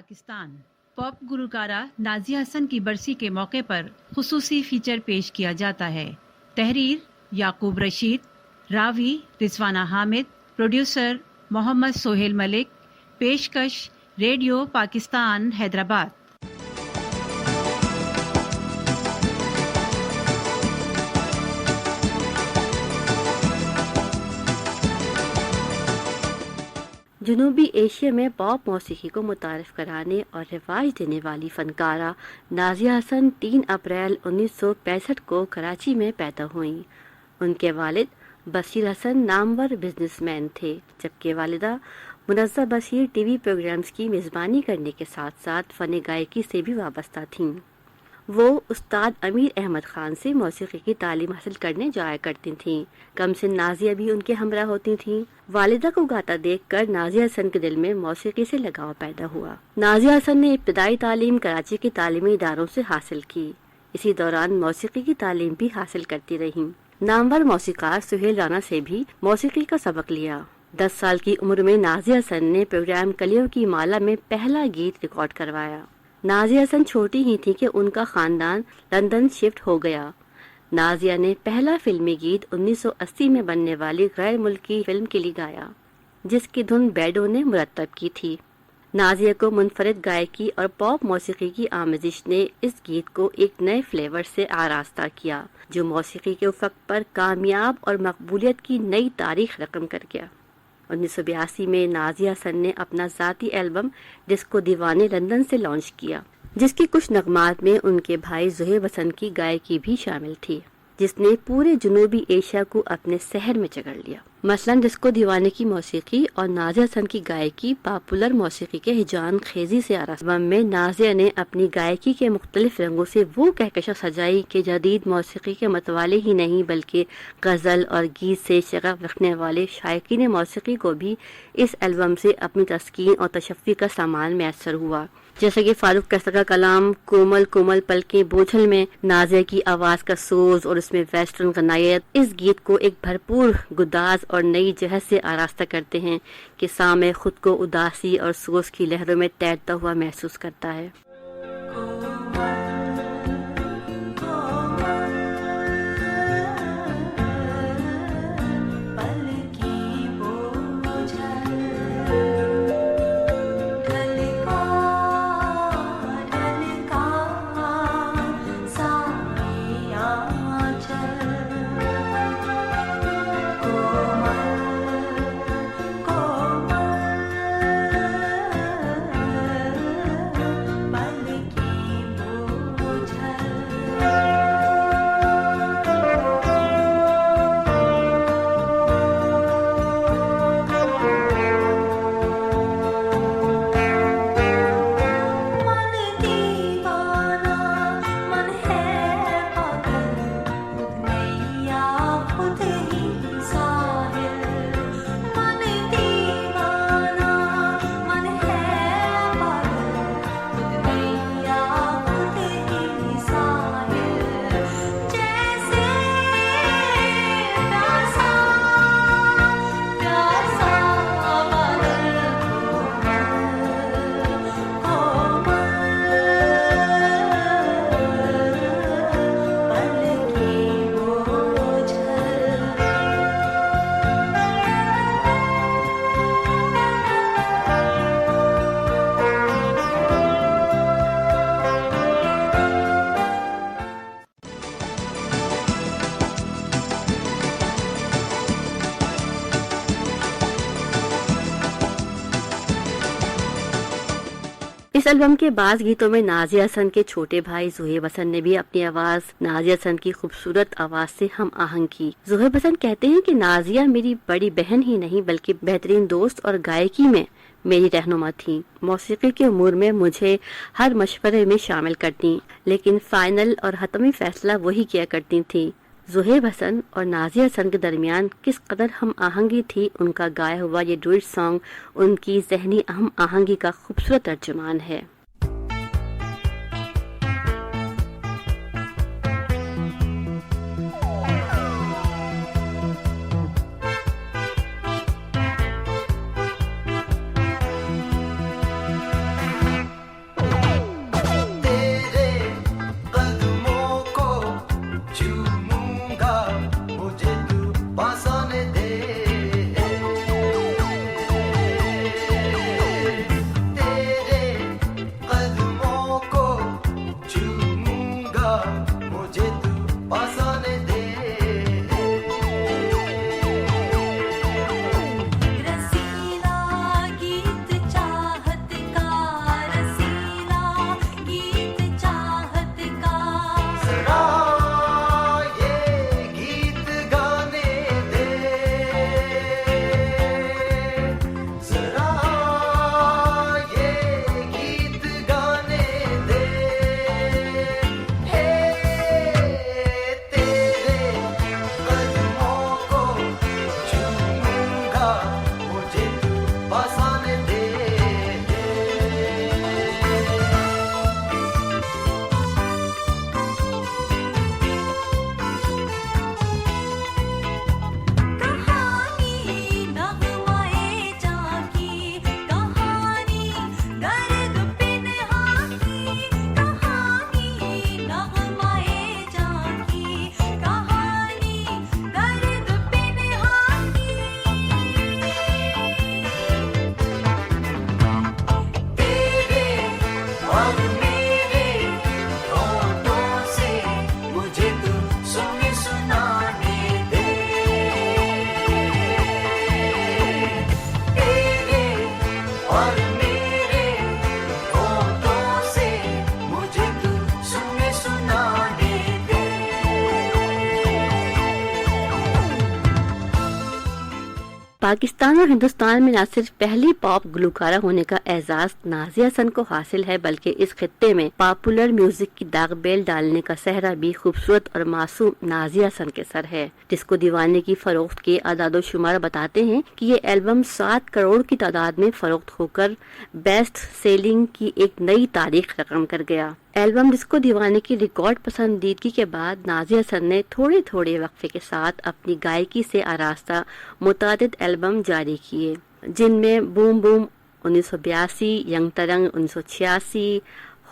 Pakistan. Pop Gulkara Nazia Hasan की बरसी के मौके पर खुसूसी फीचर पेश किया जाता है। तहरीर याकूब रशीद, रावी रिजवाना हामिद, प्रोड्यूसर मोहम्मद सोहेल मलिक, पेशकश रेडियो पाकिस्तान हैदराबाद। जनूबी एशिया में पॉप मौसीकी को मुतारिफ कराने और रिवाज देने वाली फनकारा नाजिया हसन 3 अप्रैल 1965 को कराची में पैदा हुई। उनके वालिद बशीर हसन नामवर बिजनेसमैन थे, जबकि वालिदा मुनज़्ज़ा बशीर टीवी प्रोग्राम्स की मेज़बानी करने के साथ साथ फ़न गायकी से भी वाबस्ता थीं। वो उस्ताद अमीर अहमद खान से मौसीकी की तालीम हासिल करने जाया करती थीं। कम से नाजिया भी उनके हमरा होती थीं। वालिदा को गाता देखकर नाजिया हसन के दिल में मौसीकी से लगाव पैदा हुआ। नाजिया हसन ने इब्तदाई तालीम कराची के तालीमी इदारों से हासिल की। इसी दौरान मौसीकी की तालीम भी हासिल करती रहीं। नामवर मौसीकार सुहेल राना से भी मौसीकी का सबक लिया। 10 साल की उम्र में नाजिया हसन ने प्रोग्राम कलियों की माला में पहला गीत रिकॉर्ड करवाया। नाजिया हसन छोटी ही थी कि उनका खानदान लंदन शिफ्ट हो गया। नाजिया ने पहला फिल्मी गीत 1980 में बनने वाली गैर मुल्की फिल्म के लिए गाया, जिसकी धुन बैडो ने मुरत्तब की थी। नाजिया को मुनफरिद गायकी और पॉप मौसीकी की आमेजिश ने इस गीत को एक नए फ्लेवर से आरास्ता किया, जो मौसीकी के उफक पर कामयाब और मकबूलियत की नई तारीख रकम कर गया। 1982 में नाजिया हसन ने अपना ज़ाती एल्बम डिस्को दीवाने लंदन से लॉन्च किया, जिसके कुछ नगमात में उनके भाई ज़ुहैब हसन की गायकी भी शामिल थी, जिसने पूरे जनूबी एशिया को अपने सहर में जकड़ लिया। मसलन डिस्को दीवाने की मौसीकी और नाजिया हसन की गायकी पॉपुलर मौसीकी के हिजान खेजी से आरास्ता में नाजिया ने अपनी गायकी के मुख्तलिफ रंगों से वो कहकशा सजाई कि जदीद मौसीकी के मतवाले ही नहीं बल्कि गज़ल और गीत से शगफ रखने वाले शायकीन मौसीकी को भी इस एल्बम से अपनी तस्कीन और तशफ़ी का सामान मैसर हुआ। जैसे कि फारूक कैसा का कलाम कोमल कोमल पलकें बोझल में नाजिया की आवाज़ का सोज और उसमें वेस्टर्न गनायत इस गीत को एक भरपूर गुदाज और नई जहत से आरास्ता करते हैं कि सामे खुद को उदासी और सोच की लहरों में तैरता हुआ महसूस करता है। इस एल्बम के बाज़ गीतों में नाजिया हसन के छोटे भाई ज़ुहैब हसन ने भी अपनी आवाज़ नाजिया हसन की खूबसूरत आवाज़ से हम आहंग की। ज़ुहैब हसन कहते हैं कि नाजिया मेरी बड़ी बहन ही नहीं बल्कि बेहतरीन दोस्त और गायकी में मेरी रहनुमा थी। मौसीकी के उमूर में मुझे हर मशवरे में शामिल करती, लेकिन फाइनल और हतमी फैसला वही किया करती थी। ज़ुहैब हसन और नाजिया हसन के दरमियान किस कदर हम आहंगी थी, उनका गाया हुआ ये डुएट सॉन्ग उनकी ज़हनी हम आहंगी का खूबसूरत तर्जुमान है। पाकिस्तान और हिंदुस्तान में न सिर्फ पहली पॉप गुलकारा होने का एजाज नाज़िया हसन को हासिल है, बल्कि इस खित्ते में पॉपुलर म्यूजिक की दागबेल डालने का सहरा भी खूबसूरत और मासूम नाज़िया हसन के सर है। डिस्को दीवाने की फरोख्त के आदादो शुमार बताते हैं कि ये एल्बम 7 करोड़ की तादाद में फरोख्त होकर बेस्ट सेलिंग की एक नई तारीख रकम कर गया। एल्बम डिस्को दीवाने की रिकॉर्ड पसंदीदगी के बाद नाज़िया हसन ने थोड़े थोड़े वक्फे के साथ अपनी गायकी से आरास्ता मुतादिद एल्बम जारी किए, जिनमें बूम बूम 1982, यंग तरंग 1986,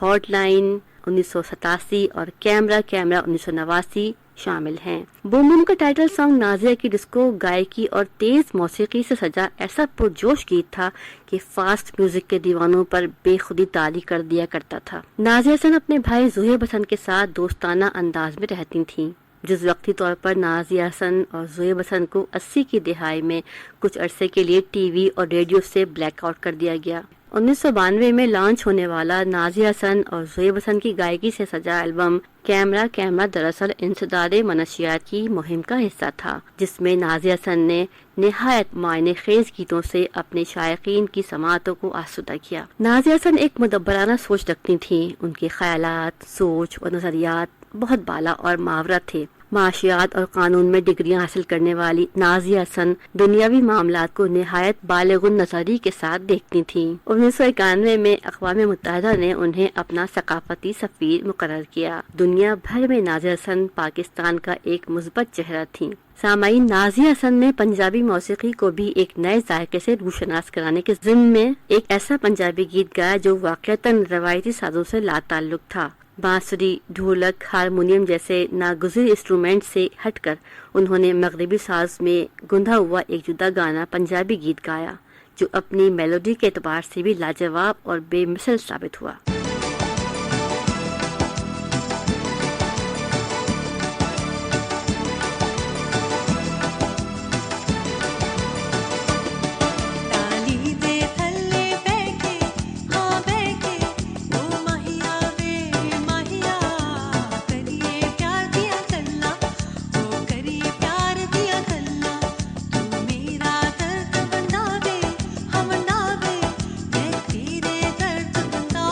हॉटलाइन 1987 और कैमरा कैमरा 1989 शामिल हैं। बूम बूम का टाइटल सॉन्ग नाज़िया की डिस्को गायकी और तेज मौसीकी से सजा ऐसा पुरजोश गीत था कि फास्ट म्यूजिक के दीवानों पर बेखुदी तारी कर दिया करता था। नाज़िया हसन अपने भाई ज़ोहेब हसन के साथ दोस्ताना अंदाज में रहती थीं। जिस वक्ती तौर पर नाज़िया हसन और ज़ोहेब हसन को 80 की दिहाई में कुछ अरसे के लिए टीवी और रेडियो से ब्लैकआउट कर दिया गया। 1992 में लॉन्च होने वाला नाज़िया हसन और ज़ोहेब हसन की गायकी से सजा एल्बम कैमरा कैमरा दरअसल इंसदादे मनशियात की मुहिम का हिस्सा था, जिसमें नाज़िया हसन ने निहायत मायने खेज गीतों से अपने शायकीन की समातों को आसूदा किया। नाज़िया हसन एक मुदब्बराना सोच रखती थी। उनके ख्यालात, सोच और नजरियात बहुत बाला और मावरा थे। माशियात और कानून में डिग्रियां हासिल करने वाली नाज़िया हसन दुनियावी मामलात को निहायत बालिगुन नजरी के साथ देखती थीं। 1991 में अक़वाम मुत्तहिदा ने उन्हें अपना सकाफती सफीर मुकर्रर किया। दुनिया भर में नाज़िया हसन पाकिस्तान का एक मुस्बत चेहरा थी। सामाईन, नाज़िया हसन ने पंजाबी मौसीकी को भी एक नए जायके से रूशनास कराने के ज़िम्मे में एक ऐसा पंजाबी गीत गाया जो वाक़अतन रवायती साजों से लाताल्लुक था। बांसुरी, ढोलक, हारमोनियम जैसे नागुज़िर इंस्ट्रूमेंट से हटकर उन्होंने मगरिबी साज में गुंधा हुआ एक जुदा गाना पंजाबी गीत गाया, जो अपनी मेलोडी के एतबार से भी लाजवाब और बेमिसल साबित हुआ। तेरे दर्द बंदा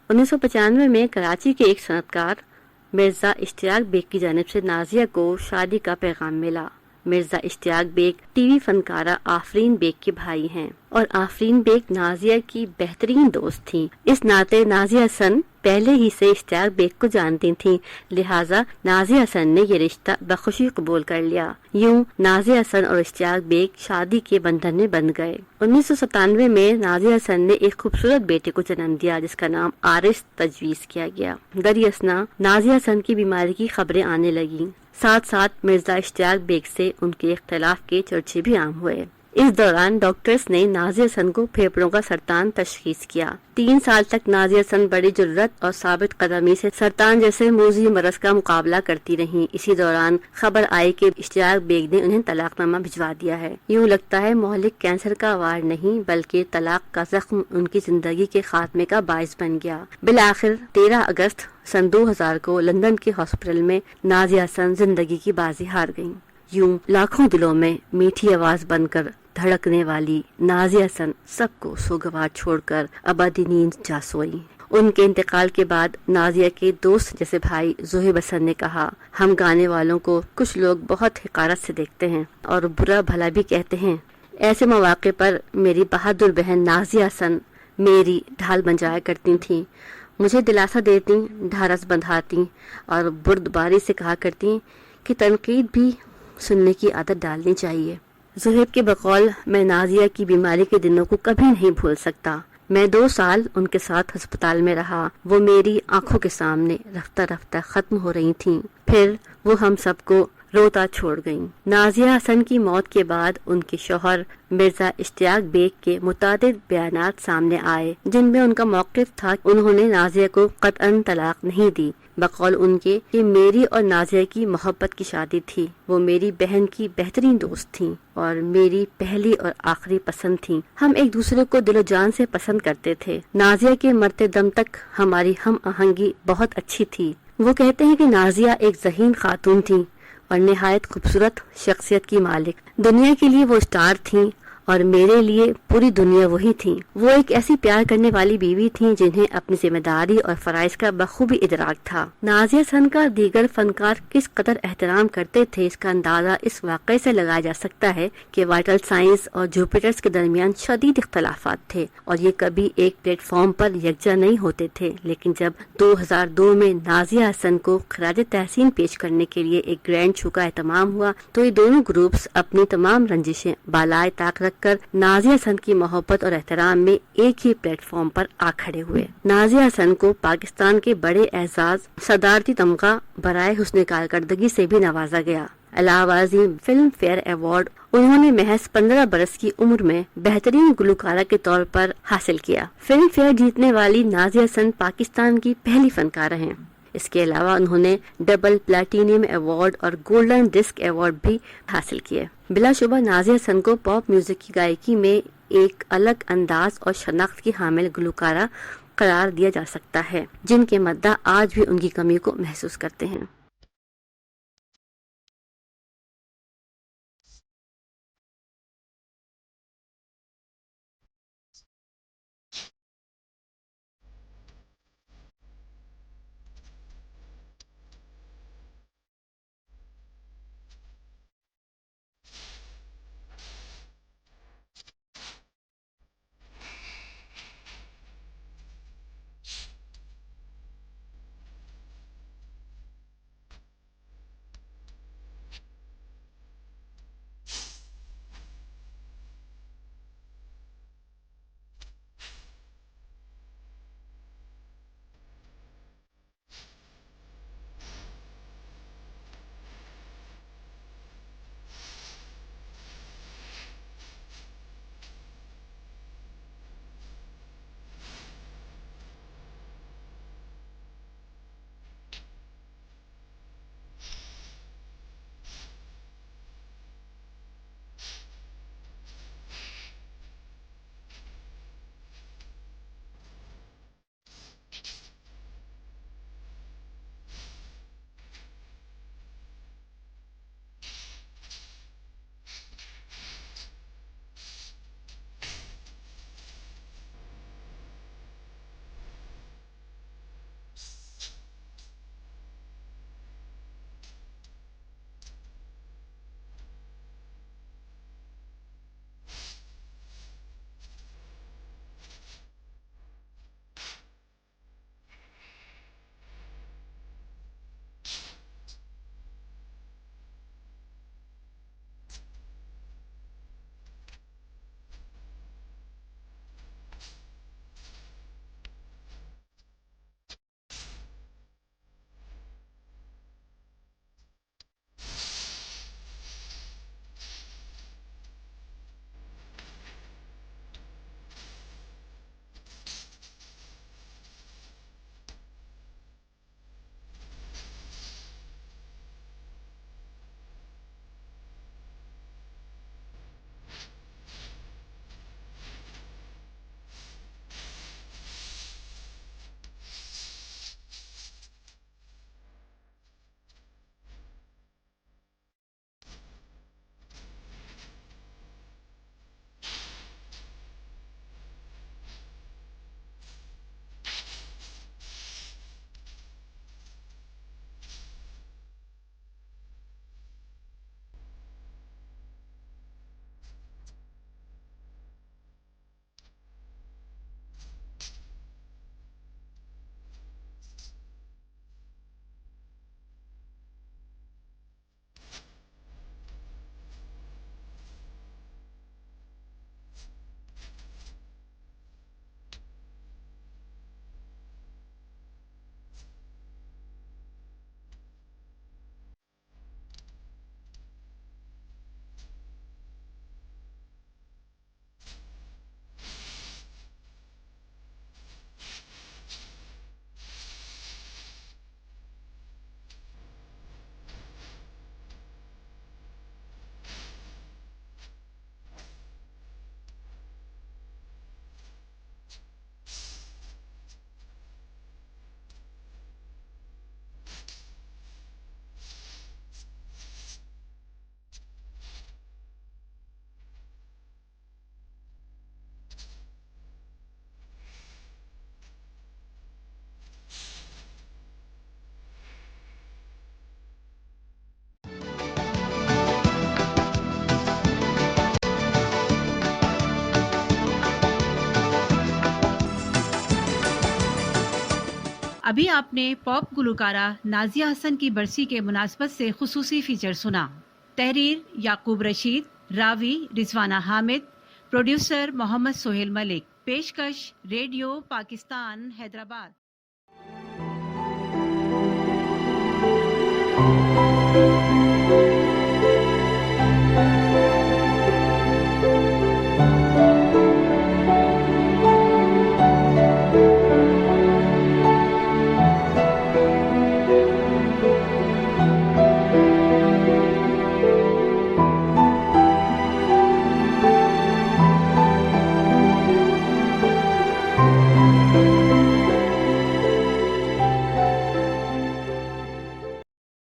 1995 में कराची के एक सनतकार मिर्ज़ा इश्तियाक बेग की जानिब से नाजिया को शादी का पैगाम मिला। मिर्ज़ा इश्तियाक बेग टीवी फनकारा आफरीन बेग के भाई हैं और आफरीन बेग नाजिया की बेहतरीन दोस्त थीं। इस नाते नाजिया हसन पहले ही से इश्तियाक बेग को जानती थीं, लिहाजा नाजिया हसन ने ये रिश्ता बखुशी कबूल कर लिया। यूं नाजिया हसन और इश्तियाक बेग शादी के बंधन में बंध गए। 1997 में नाजिया हसन ने एक खूबसूरत बेटे को जन्म दिया जिसका नाम आरिस तजवीज़ किया गया। दरियासना नाजिया हसन की बीमारी की खबरें आने लगी। साथ साथ मिर्ज़ा इश्तियाक बेग से उनके इख्तलाफ के चर्चे भी आम हुए। इस दौरान डॉक्टर्स ने नाजिया हसन को फेफड़ों का सरतान तशखीस किया। 3 साल तक नाजिया हसन बड़ी जुर्रत और साबित कदमी से सरतान जैसे मूजी मरज का मुकाबला करती रहीं। इसी दौरान खबर आई कि इश्तियाक बेग ने उन्हें तलाकनामा भिजवा दिया है। यूं लगता है मोहलिक कैंसर का वार नहीं बल्कि तलाक का जख्म उनकी जिंदगी के खात्मे का बाइस बन गया। बिलाखिर 13 अगस्त सन 2000 को लंदन के हॉस्पिटल में नाजिया हसन जिंदगी की बाजी हार गईं। यूं लाखों दिलों में मीठी आवाज बनकर धड़कने वाली नाजिया हसन सबको सुगवार छोड़कर अबादी नींद जा सोई। उनके इंतकाल के बाद नाजिया के दोस्त जैसे भाई जोहेब हसन ने कहा, हम गाने वालों को कुछ लोग बहुत हिकारत से देखते हैं और बुरा भला भी कहते हैं। ऐसे मौके पर मेरी बहादुर बहन नाजिया हसन मेरी ढाल बन जाया करती थी, मुझे दिलासा देती, ढारस बंधाती और बुर्दबारी से कहा करती कि तनकीद भी सुनने की आदत डालनी चाहिए। ज़ुहैब के बकौल मैं नाजिया की बीमारी के दिनों को कभी नहीं भूल सकता। मैं 2 साल उनके साथ अस्पताल में रहा। वो मेरी आंखों के सामने रफ्ता रफ्ता खत्म हो रही थीं। फिर वो हम सबको रोता छोड़ गईं। नाजिया हसन की मौत के बाद उनके शौहर मिर्जा इश्तियाक बेग के मुतादिद बयानात सामने आए जिनमें उनका मौक़िफ़ था। उन्होंने नाजिया को क़तअन तलाक नहीं दी। बकौल उनके कि मेरी और नाजिया की मोहब्बत की शादी थी। वो मेरी बहन की बेहतरीन दोस्त थी और मेरी पहली और आखिरी पसंद थी। हम एक दूसरे को दिलो जान से पसंद करते थे। नाजिया के मरते दम तक हमारी हम आहंगी बहुत अच्छी थी। वो कहते हैं कि नाजिया एक ज़हीन खातून थी और निहायत खूबसूरत शख्सियत की मालिक। दुनिया के लिए वो स्टार थी और मेरे लिए पूरी दुनिया वही थी। वो एक ऐसी प्यार करने वाली बीवी थी जिन्हें अपनी जिम्मेदारी और फराइज का बखूबी इदराक था। नाजिया हसन का दीगर फनकार किस कदर एहतराम करते थे इसका अंदाजा इस वाक़े से लगाया जा सकता है कि वाइटल साइंस और जुपिटर्स के दरमियान शदीद इख्तलाफात थे और ये कभी एक प्लेटफॉर्म पर यकजा नहीं होते थे। लेकिन जब 2002 में नाजिया हसन को खराज तहसीन पेश करने के लिए एक ग्रैंड शो का एहतमाम हुआ तो ये दोनों ग्रुप्स अपनी तमाम रंजिशें बालाए ताक कर नाजिया हसन की मोहब्बत और एहतराम में एक ही प्लेटफॉर्म पर आ खड़े हुए। नाजिया हसन को पाकिस्तान के बड़े एजाज सदारती तमगा बराए हुस्न कारकर्दगी से भी नवाजा गया। इलाहाबादी फिल्म फेयर अवार्ड उन्होंने महज 15 बरस की उम्र में बेहतरीन गुलकारा के तौर पर हासिल किया। फिल्म फेयर जीतने वाली नाजिया हसन पाकिस्तान की पहली फनकारा हैं। इसके अलावा उन्होंने डबल प्लैटिनियम अवार्ड और गोल्डन डिस्क अवार्ड भी हासिल किए। बिलाशुबा नाजिया हसन को पॉप म्यूजिक की गायकी में एक अलग अंदाज और शनाख्त की हामिल गुलकारा करार दिया जा सकता है जिनके मद्दा आज भी उनकी कमी को महसूस करते हैं। अभी आपने पॉप गुलकारा नाजिया हसन की बरसी के मुनासबत से खुसूसी फीचर सुना। तहरीर याकूब रशीद, रावी रिजवाना हामिद, प्रोड्यूसर मोहम्मद सोहेल मलिक। पेशकश रेडियो पाकिस्तान हैदराबाद।